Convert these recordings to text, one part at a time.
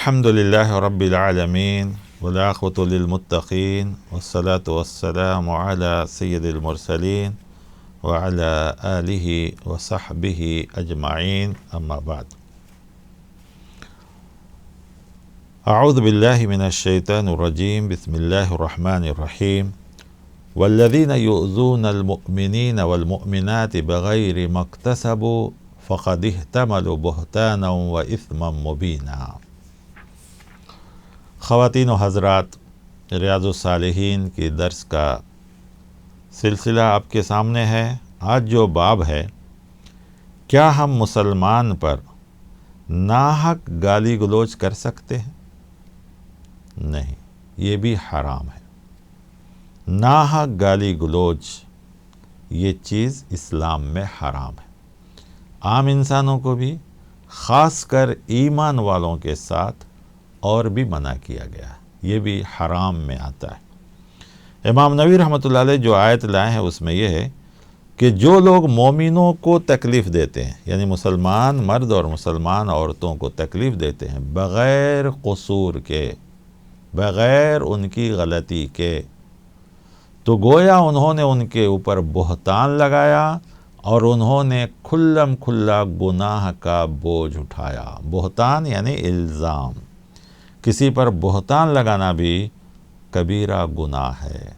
الحمد لله رب العالمين والعاقبة للمتقين والصلاة والسلام على سيد المرسلين وعلى آله وصحبه أجمعين أما بعد. أعوذ بالله من الشيطان الرجيم. بسم الله الرحمن الرحيم. والذين يؤذون المؤمنين والمؤمنات بغير ما اكتسبوا فقد احتملوا بهتانا وإثما مبينا. خواتین و حضرات، ریاض الصالحین کی درس کا سلسلہ آپ کے سامنے ہے۔ آج جو باب ہے، کیا ہم مسلمان پر ناحق گالی گلوچ کر سکتے ہیں؟ نہیں، یہ بھی حرام ہے۔ ناحق گالی گلوچ یہ چیز اسلام میں حرام ہے۔ عام انسانوں کو بھی، خاص کر ایمان والوں کے ساتھ اور بھی منع کیا گیا ہے، یہ بھی حرام میں آتا ہے۔ امام نووی رحمۃ اللہ علیہ جو آیت لائے ہیں اس میں یہ ہے کہ جو لوگ مومنوں کو تکلیف دیتے ہیں، یعنی مسلمان مرد اور مسلمان عورتوں کو تکلیف دیتے ہیں بغیر قصور کے، بغیر ان کی غلطی کے، تو گویا انہوں نے ان کے اوپر بہتان لگایا اور انہوں نے کھلم کھلا گناہ کا بوجھ اٹھایا۔ بہتان یعنی الزام، کسی پر بہتان لگانا بھی کبیرہ گناہ ہے۔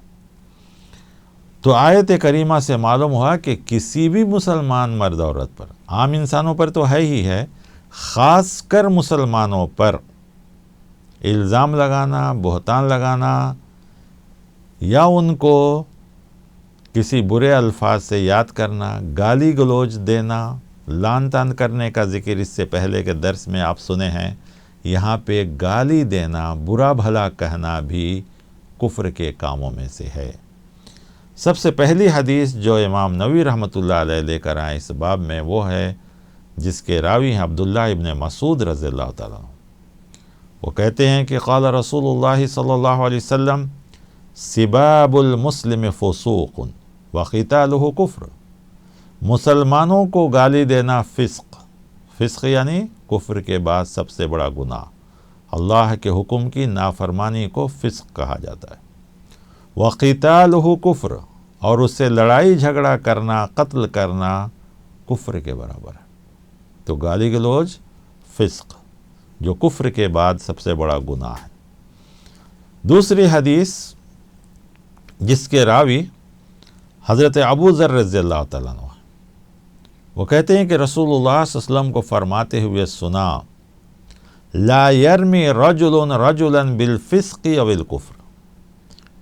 تو آیت کریمہ سے معلوم ہوا کہ کسی بھی مسلمان مرد عورت پر، عام انسانوں پر تو ہے ہی ہے، خاص کر مسلمانوں پر الزام لگانا، بہتان لگانا، یا ان کو کسی برے الفاظ سے یاد کرنا، گالی گلوچ دینا، لعن طعن کرنے کا ذکر اس سے پہلے کے درس میں آپ سنے ہیں۔ یہاں پہ گالی دینا، برا بھلا کہنا بھی کفر کے کاموں میں سے ہے۔ سب سے پہلی حدیث جو امام نووی رحمۃ اللہ علیہ لے کر آئے اس باب میں، وہ ہے جس کے راوی ہیں عبداللہ ابن مسعود رضی اللہ تعالیٰ عنہ۔ وہ کہتے ہیں کہ قال رسول اللہ صلی اللہ علیہ وسلم سباب المسلم فسوق وقتالہ کفر۔ مسلمانوں کو گالی دینا فسق، فسق یعنی کفر کے بعد سب سے بڑا گناہ، اللہ کے حکم کی نافرمانی کو فسق کہا جاتا ہے۔ وقتالہ کفر، اور اس سے لڑائی جھگڑا کرنا، قتل کرنا کفر کے برابر ہے۔ تو گالی گلوچ فسق، جو کفر کے بعد سب سے بڑا گناہ ہے۔ دوسری حدیث جس کے راوی حضرت ابو ذر رضی اللہ تعالیٰ عنہ، وہ کہتے ہیں کہ رسول اللہ صلی اللہ علیہ وسلم کو فرماتے ہوئے سنا، لا یرمی رجل رجلا بالفسق او الکفر۔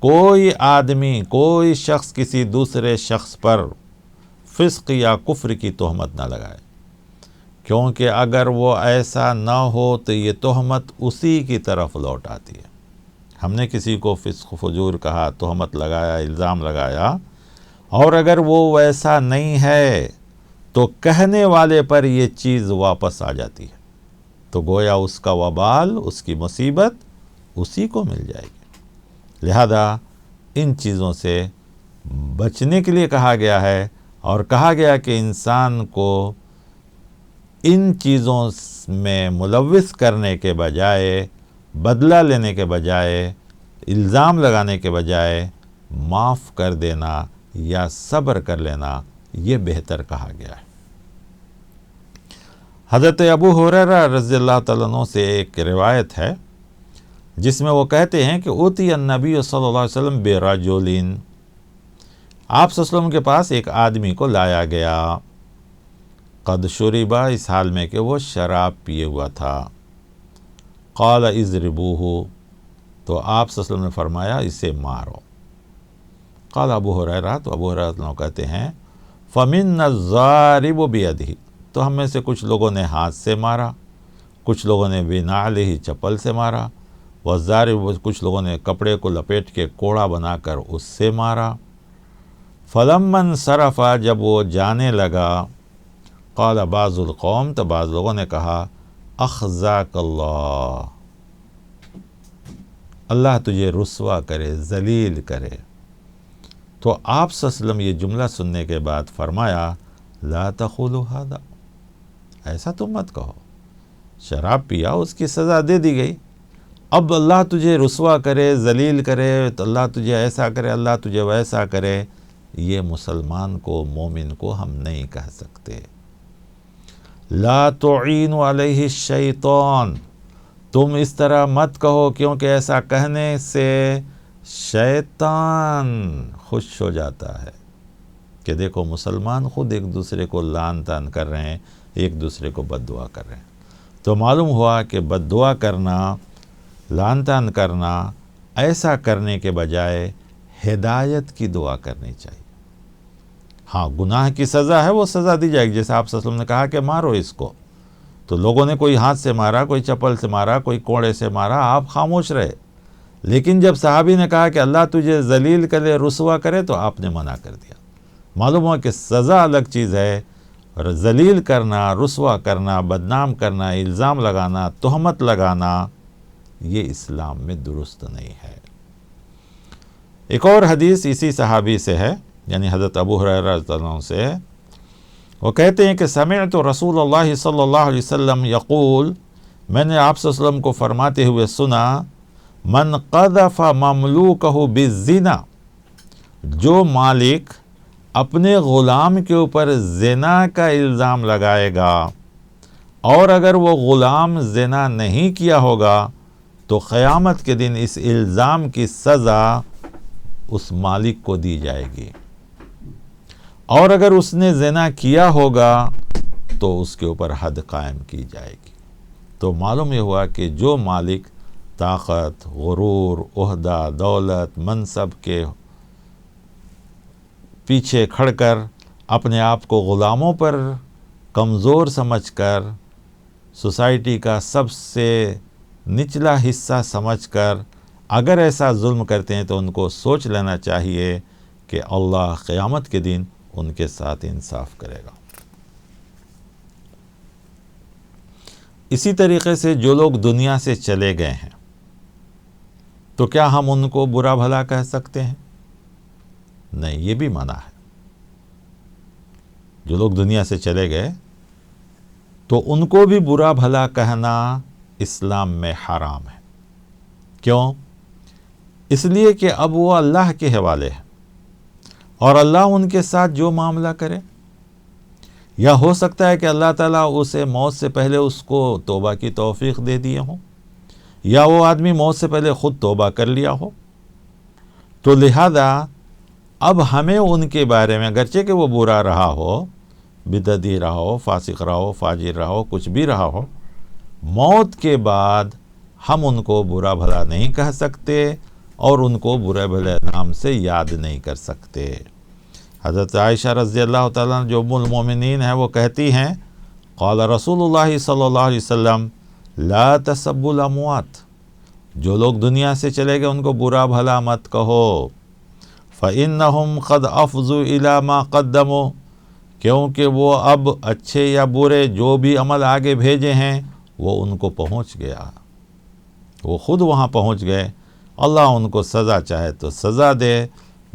کوئی آدمی، کوئی شخص کسی دوسرے شخص پر فسق یا کفر کی تہمت نہ لگائے، کیونکہ اگر وہ ایسا نہ ہو تو یہ تہمت اسی کی طرف لوٹ آتی ہے۔ ہم نے کسی کو فسق فجور کہا، تہمت لگایا، الزام لگایا، اور اگر وہ ویسا نہیں ہے تو کہنے والے پر یہ چیز واپس آ جاتی ہے، تو گویا اس کا وبال، اس کی مصیبت اسی کو مل جائے گی۔ لہذا ان چیزوں سے بچنے کے لیے کہا گیا ہے، اور کہا گیا کہ انسان کو ان چیزوں میں ملوث کرنے کے بجائے، بدلہ لینے کے بجائے، الزام لگانے کے بجائے معاف کر دینا یا صبر کر لینا، یہ بہتر کہا گیا ہے۔ حضرت ابو ہریرہ رضی اللہ تعالیٰ عنہ سے ایک روایت ہے جس میں وہ کہتے ہیں کہ اوتی النبی صلی اللہ علیہ وسلم برجل، آپ صلی اللہ علیہ وسلم کے پاس ایک آدمی کو لایا گیا، قد شربا، اس حال میں کہ وہ شراب پیے ہوا تھا، قال اضربوہ، تو آپ صلی اللہ علیہ وسلم نے فرمایا اسے مارو۔ قال ابو ہریرہ، تو ابو ہریرہ کہتے ہیں فمن الضارب بیدہ، تو ہم میں سے کچھ لوگوں نے ہاتھ سے مارا، کچھ لوگوں نے بنعلہ، چپل سے مارا، والضارب، کچھ لوگوں نے کپڑے کو لپیٹ کے کوڑا بنا کر اس سے مارا۔ فلما انصرف، جب وہ جانے لگا، قال بعض القوم، تو بعض لوگوں نے کہا اخزاک اللہ، اللہ تجھے رسوا کرے، ذلیل کرے۔ تو آپ صلی اللہ علیہ وسلم یہ جملہ سننے کے بعد فرمایا لا تقولوا ھذا، ایسا تم مت کہو، شراب پیا، اس کی سزا دے دی گئی. اب اللہ تجھے رسوا کرے، ذلیل کرے، تو اللہ تجھے ایسا کرے، اللہ تجھے ویسا کرے، یہ مسلمان کو، مومن کو ہم نہیں کہہ سکتے. لا تعین علیہ الشیطان، تم اس طرح مت کہو، کیونکہ ایسا کہنے سے شیطان خوش ہو جاتا ہے کہ دیکھو مسلمان خود ایک دوسرے کو لعن طعن کر رہے ہیں، ایک دوسرے کو بد دعا کر رہے ہیں. تو معلوم ہوا کہ بد دعا کرنا، لعن طعن کرنا، ایسا کرنے کے بجائے ہدایت کی دعا کرنی چاہیے. ہاں گناہ کی سزا ہے، وہ سزا دی جائے گی. جیسے آپ صلی اللہ علیہ وسلم نے کہا کہ مارو اس کو، تو لوگوں نے کوئی ہاتھ سے مارا، کوئی چپل سے مارا، کوئی کوڑے سے مارا، آپ خاموش رہے. لیکن جب صحابی نے کہا کہ اللہ تجھے ذلیل کرے، رسوا کرے، تو آپ نے منع کر دیا. معلوم ہوا کہ سزا الگ چیز ہے، اور ذلیل کرنا، رسوا کرنا، بدنام کرنا، الزام لگانا، تہمت لگانا، یہ اسلام میں درست نہیں ہے. ایک اور حدیث اسی صحابی سے ہے، یعنی حضرت ابو ہریرہ رضی اللہ عنہ سے ہے. وہ کہتے ہیں کہ سمعت رسول اللہ صلی اللہ علیہ وسلم یقول، میں نے آپ صلی اللہ علیہ وسلم کو فرماتے ہوئے سنا، من قذف مملوکہ بالزنا، جو مالک اپنے غلام کے اوپر زنا کا الزام لگائے گا، اور اگر وہ غلام زنا نہیں کیا ہوگا تو قیامت کے دن اس الزام کی سزا اس مالک کو دی جائے گی، اور اگر اس نے زنا کیا ہوگا تو اس کے اوپر حد قائم کی جائے گی. تو معلوم یہ ہوا کہ جو مالک طاقت، غرور، عہدہ، دولت، منصب کے پیچھے کھڑ کر اپنے آپ کو غلاموں پر کمزور سمجھ کر، سوسائٹی کا سب سے نچلا حصہ سمجھ کر اگر ایسا ظلم کرتے ہیں، تو ان کو سوچ لینا چاہیے کہ اللہ قیامت کے دن ان کے ساتھ انصاف کرے گا. اسی طریقے سے جو لوگ دنیا سے چلے گئے ہیں، تو کیا ہم ان کو برا بھلا کہہ سکتے ہیں؟ نہیں، یہ بھی منع ہے. جو لوگ دنیا سے چلے گئے تو ان کو بھی برا بھلا کہنا اسلام میں حرام ہے. کیوں؟ اس لیے کہ اب وہ اللہ کے حوالے ہے، اور اللہ ان کے ساتھ جو معاملہ کرے، یا ہو سکتا ہے کہ اللہ تعالیٰ اسے موت سے پہلے اس کو توبہ کی توفیق دے دیے ہوں، یا وہ آدمی موت سے پہلے خود توبہ کر لیا ہو. تو لہذا اب ہمیں ان کے بارے میں، اگرچہ کہ وہ برا رہا ہو، بدعتی رہا ہو، فاسق رہا ہو، فاجر رہا ہو، کچھ بھی رہا ہو، موت کے بعد ہم ان کو برا بھلا نہیں کہہ سکتے، اور ان کو برے بھلے نام سے یاد نہیں کر سکتے. حضرت عائشہ رضی اللہ تعالیٰ عنہ جو ام المومنین ہیں، وہ کہتی ہیں، قال رسول اللہ صلی اللہ علیہ وسلم لا تسبوا الاموات، جو لوگ دنیا سے چلے گئے ان کو برا بھلا مت کہو. فإنهم قد افضوا الى ما قدموا، کیونکہ وہ اب اچھے یا برے جو بھی عمل آگے بھیجے ہیں وہ ان کو پہنچ گیا، وہ خود وہاں پہنچ گئے. اللہ ان کو سزا چاہے تو سزا دے،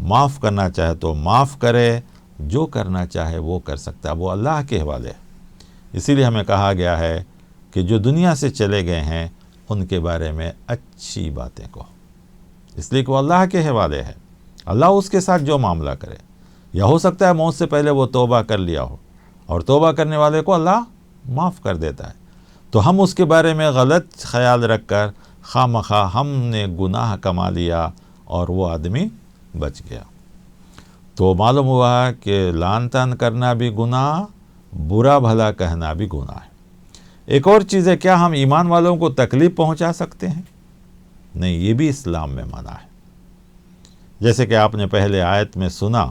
معاف کرنا چاہے تو معاف کرے، جو کرنا چاہے وہ کر سکتا ہے، وہ اللہ کے حوالے ہے. اسی لیے ہمیں کہا گیا ہے کہ جو دنیا سے چلے گئے ہیں ان کے بارے میں اچھی باتیں کہو، اس لیے کہ وہ اللہ کے حوالے ہے. اللہ اس کے ساتھ جو معاملہ کرے، یا ہو سکتا ہے موت سے پہلے وہ توبہ کر لیا ہو، اور توبہ کرنے والے کو اللہ معاف کر دیتا ہے. تو ہم اس کے بارے میں غلط خیال رکھ کر خواہ مخواہ ہم نے گناہ کما لیا اور وہ آدمی بچ گیا. تو معلوم ہوا کہ لعن طعن کرنا بھی گناہ، برا بھلا کہنا بھی گناہ ہے. ایک اور چیز ہے، کیا ہم ایمان والوں کو تکلیف پہنچا سکتے ہیں؟ نہیں، یہ بھی اسلام میں منع ہے. جیسے کہ آپ نے پہلے آیت میں سنا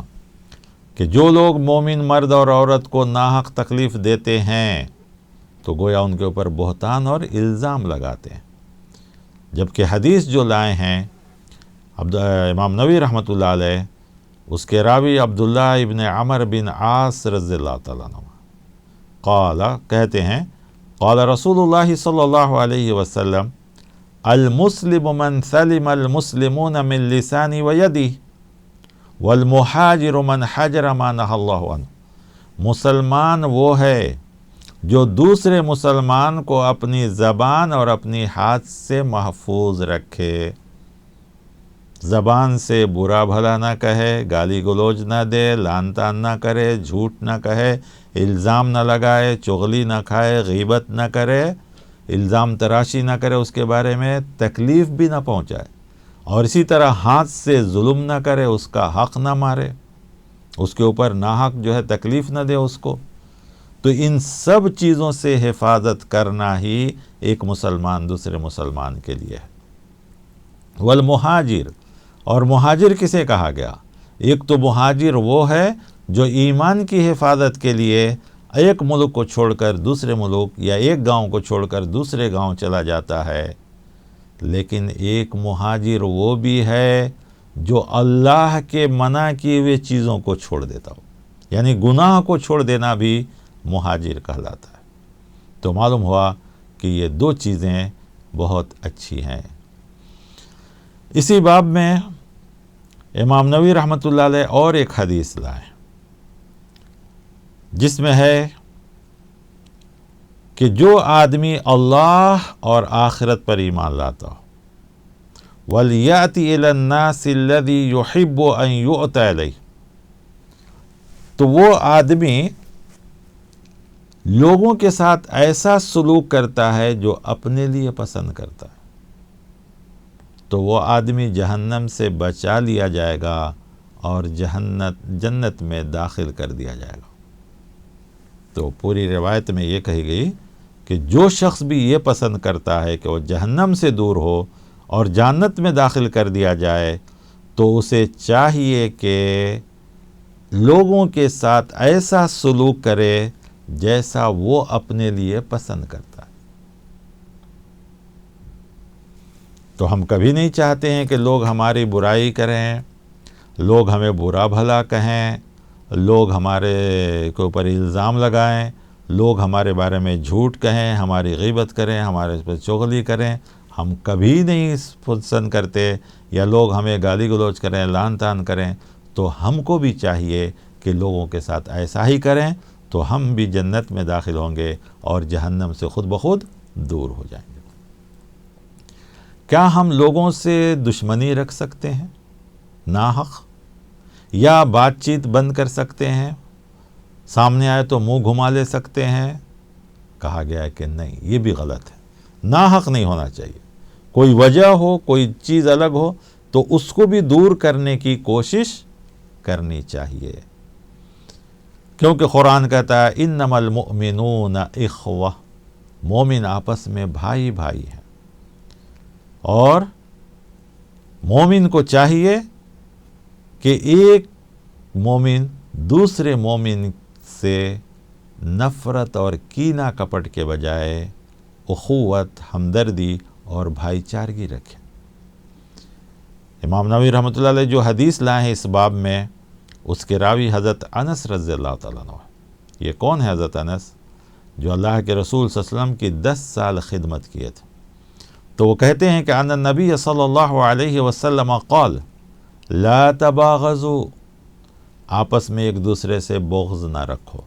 کہ جو لوگ مومن مرد اور عورت کو ناحق تکلیف دیتے ہیں تو گویا ان کے اوپر بہتان اور الزام لگاتے ہیں. جبکہ حدیث جو لائے ہیں امام نووی رحمۃ اللہ علیہ، اس کے راوی عبداللہ ابن عمر بن عاص رضی اللہ تعالیٰ عنہ قال، کہتے ہیں، قال رسول اللہ صلی اللہ علیہ وسلم المسلم من سلم المسلمون من لسانی ویدی والمحاجر من حجر ما نہى اللہ عنہ. مسلمان وہ ہے جو دوسرے مسلمان کو اپنی زبان اور اپنی ہاتھ سے محفوظ رکھے، زبان سے برا بھلا نہ کہے، گالی گلوچ نہ دے، لعن طعن نہ کرے، جھوٹ نہ کہے، الزام نہ لگائے، چغلی نہ کھائے، غیبت نہ کرے، الزام تراشی نہ کرے، اس کے بارے میں تکلیف بھی نہ پہنچائے، اور اسی طرح ہاتھ سے ظلم نہ کرے، اس کا حق نہ مارے، اس کے اوپر ناحق جو ہے تکلیف نہ دے اس کو۔ تو ان سب چیزوں سے حفاظت کرنا ہی ایک مسلمان دوسرے مسلمان کے لیے ہے۔ والمہاجر، اور مہاجر کسے کہا گیا؟ ایک تو مہاجر وہ ہے جو ایمان کی حفاظت کے لیے ایک ملک کو چھوڑ کر دوسرے ملک یا ایک گاؤں کو چھوڑ کر دوسرے گاؤں چلا جاتا ہے، لیکن ایک مہاجر وہ بھی ہے جو اللہ کے منع کیے ہوئے چیزوں کو چھوڑ دیتا ہو، یعنی گناہ کو چھوڑ دینا بھی مہاجر کہلاتا ہے۔ تو معلوم ہوا کہ یہ دو چیزیں بہت اچھی ہیں۔ اسی باب میں امام نووی رحمۃ اللہ علیہ اور ایک حدیث لائے جس میں ہے کہ جو آدمی اللہ اور آخرت پر ایمان لاتا ہو، وَلْيَأْتِ إِلَى النَّاسِ الَّذِي يُحِبُّ أَن يُؤْتَى إِلَيْهِ، تو وہ آدمی لوگوں کے ساتھ ایسا سلوک کرتا ہے جو اپنے لیے پسند کرتا ہے، تو وہ آدمی جہنم سے بچا لیا جائے گا اور جنت میں داخل کر دیا جائے گا۔ تو پوری روایت میں یہ کہی گئی کہ جو شخص بھی یہ پسند کرتا ہے کہ وہ جہنم سے دور ہو اور جنت میں داخل کر دیا جائے، تو اسے چاہیے کہ لوگوں کے ساتھ ایسا سلوک کرے جیسا وہ اپنے لیے پسند کرتا ہے۔ تو ہم کبھی نہیں چاہتے ہیں کہ لوگ ہماری برائی کریں، لوگ ہمیں برا بھلا کہیں، لوگ ہمارے کے اوپر الزام لگائیں، لوگ ہمارے بارے میں جھوٹ کہیں، ہماری غیبت کریں، ہمارے پر چغلی کریں، ہم کبھی نہیں پسند کرتے، یا لوگ ہمیں گالی گلوچ کریں، لعن طعن کریں۔ تو ہم کو بھی چاہیے کہ لوگوں کے ساتھ ایسا ہی کریں، تو ہم بھی جنت میں داخل ہوں گے اور جہنم سے خود بخود دور ہو جائیں گے۔ کیا ہم لوگوں سے دشمنی رکھ سکتے ہیں ناحق، یا بات چیت بند کر سکتے ہیں، سامنے آئے تو منہ گھما لے سکتے ہیں؟ کہا گیا ہے کہ نہیں، یہ بھی غلط ہے، ناحق نہیں ہونا چاہیے۔ کوئی وجہ ہو، کوئی چیز الگ ہو تو اس کو بھی دور کرنے کی کوشش کرنی چاہیے، کیونکہ قرآن کہتا ہے انما المؤمنون اخوہ، مومن آپس میں بھائی بھائی ہیں، اور مومن کو چاہیے کہ ایک مومن دوسرے مومن سے نفرت اور کینہ کپٹ کے بجائے اخوت، ہمدردی اور بھائی چارگی رکھے۔ امام نووی رحمۃ اللہ علیہ جو حدیث لائے ہیں اس باب میں، اس کے راوی حضرت انس رضی اللہ تعالیٰ عنہ۔ یہ کون ہے حضرت انس؟ جو اللہ کے رسول صلی اللہ علیہ وسلم کی 10 سال خدمت کیے تھے۔ تو وہ کہتے ہیں کہ ان النبی صلی اللہ علیہ وسلم قال لا تباغضوا، آپس میں ایک دوسرے سے بغض نہ رکھو،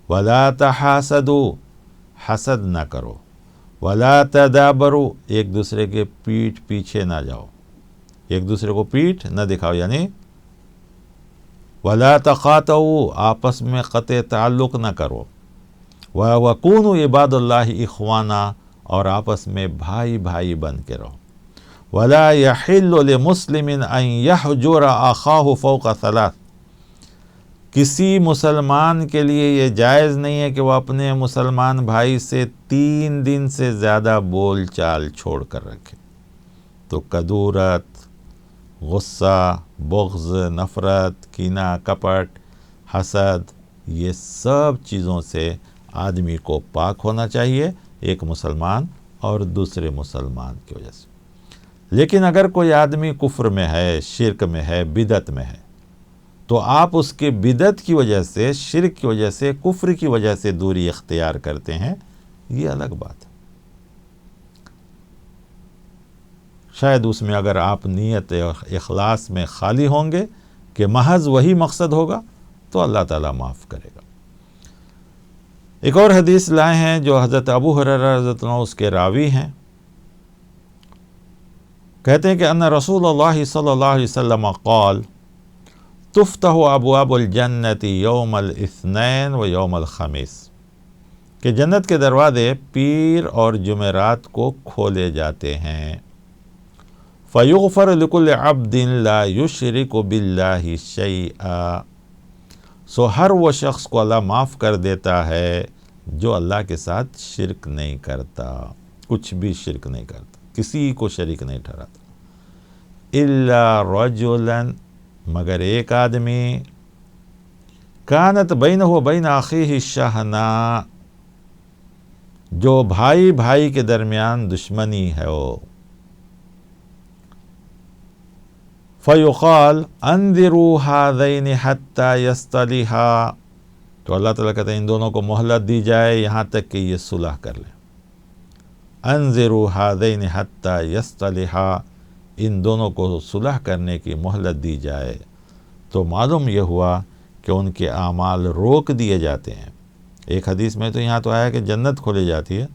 ولا تحاسدوا، حسد نہ کرو، ولا تدابروا، ایک دوسرے کے پیٹھ پیچھے نہ جاؤ، ایک دوسرے کو پیٹھ نہ دکھاؤ، یعنی ولا تقاطعوا، آپس میں قطع تعلق نہ کرو، وَكُونُوا عباد اللہ اخوانا، اور آپس میں بھائی بھائی بن کے رہو، ولا يحل لمسلم ان يحجر اخاہ فوق 3، کسی مسلمان کے لیے یہ جائز نہیں ہے کہ وہ اپنے مسلمان بھائی سے 3 دن سے زیادہ بول چال چھوڑ کر رکھے۔ تو کدورت، غصہ، بغض، نفرت، کینہ، کپٹ، حسد، یہ سب چیزوں سے آدمی کو پاک ہونا چاہیے، ایک مسلمان اور دوسرے مسلمان کی وجہ سے۔ لیکن اگر کوئی آدمی کفر میں ہے، شرک میں ہے، بدعت میں ہے، تو آپ اس کے بدعت کی وجہ سے، شرک کی وجہ سے، کفر کی وجہ سے دوری اختیار کرتے ہیں، یہ الگ بات ہے۔ شاید اس میں اگر آپ نیت اخلاص میں خالی ہوں گے کہ محض وہی مقصد ہوگا تو اللہ تعالیٰ معاف کرے گا۔ ایک اور حدیث لائے ہیں جو حضرت ابو ہریرہ رضی اللہ عنہ اس کے راوی ہیں، کہتے ہیں کہ ان رسول اللہ صلی اللہ علیہ وسلم قال تفتح ابواب الجنت یوم الاثنین و یوم الخمیس، کہ جنت کے دروازے پیر اور جمعرات کو کھولے جاتے ہیں۔ فیغفر لکل عبد لا یشرک باللہ شیئا، سو ہر وہ شخص کو اللہ معاف کر دیتا ہے جو اللہ کے ساتھ شرک نہیں کرتا، کچھ بھی شرک نہیں کرتا، کسی کو شریک نہیں ٹھہراتا۔ الا رجلا، مگر ایک آدمی، کانت بینہ و بین اخیہ شحناء، جو بھائی بھائی کے درمیان دشمنی ہے وہ، فیقال انظروا ہذین حتی یصطلحا، تو اللہ تعالیٰ کہتے ہیں ان دونوں کو مہلت دی جائے یہاں تک کہ یہ صلح کر لیں۔ انظروا ہذین حتی یصطلحا، ان دونوں کو صلح کرنے کی مہلت دی جائے، تو معلوم یہ ہوا کہ ان کے اعمال روک دیے جاتے ہیں۔ ایک حدیث میں تو یہاں تو آیا کہ جنت کھولی جاتی ہے،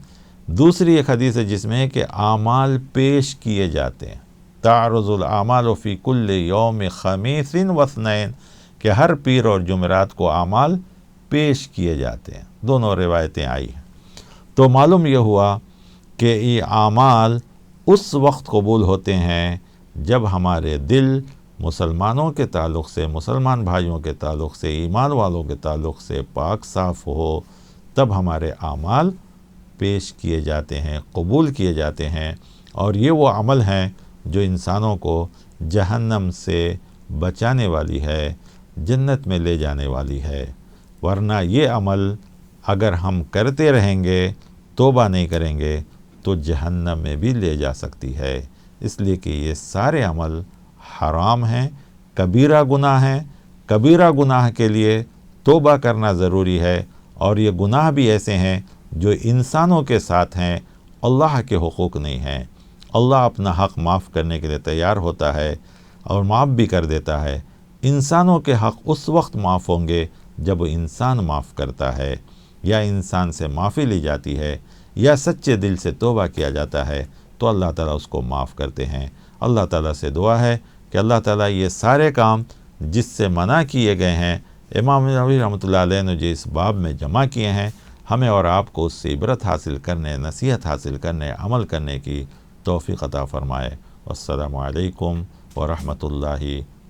دوسری ایک حدیث ہے جس میں ہے کہ اعمال پیش کیے جاتے ہیں۔ تعرض الاعمال فی کل یوم خمیس واثنین، کہ ہر پیر اور جمعرات کو اعمال پیش کیے جاتے ہیں، دونوں روایتیں آئی ہیں۔ تو معلوم یہ ہوا کہ یہ اعمال اس وقت قبول ہوتے ہیں جب ہمارے دل مسلمانوں کے تعلق سے، مسلمان بھائیوں کے تعلق سے، ایمان والوں کے تعلق سے پاک صاف ہو، تب ہمارے اعمال پیش کیے جاتے ہیں، قبول کیے جاتے ہیں، اور یہ وہ عمل ہیں جو انسانوں کو جہنم سے بچانے والی ہے، جنت میں لے جانے والی ہے۔ ورنہ یہ عمل اگر ہم کرتے رہیں گے، توبہ نہیں کریں گے، تو جہنم میں بھی لے جا سکتی ہے، اس لیے کہ یہ سارے عمل حرام ہیں، کبیرہ گناہ ہیں۔ کبیرہ گناہ کے لیے توبہ کرنا ضروری ہے، اور یہ گناہ بھی ایسے ہیں جو انسانوں کے ساتھ ہیں، اللہ کے حقوق نہیں ہیں۔ اللہ اپنا حق معاف کرنے کے لیے تیار ہوتا ہے اور معاف بھی کر دیتا ہے۔ انسانوں کے حق اس وقت معاف ہوں گے جب انسان معاف کرتا ہے، یا انسان سے معافی لی جاتی ہے، یا سچے دل سے توبہ کیا جاتا ہے، تو اللہ تعالیٰ اس کو معاف کرتے ہیں۔ اللہ تعالیٰ سے دعا ہے کہ اللہ تعالیٰ یہ سارے کام جس سے منع کیے گئے ہیں، امام نووی رحمۃ اللہ علیہ نے جو اس باب میں جمع کیے ہیں، ہمیں اور آپ کو اس سے عبرت حاصل کرنے، نصیحت حاصل کرنے، عمل کرنے کی توفیق عطا فرمائے۔ والسلام علیکم ورحمۃ اللہ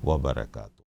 وبرکاتہ۔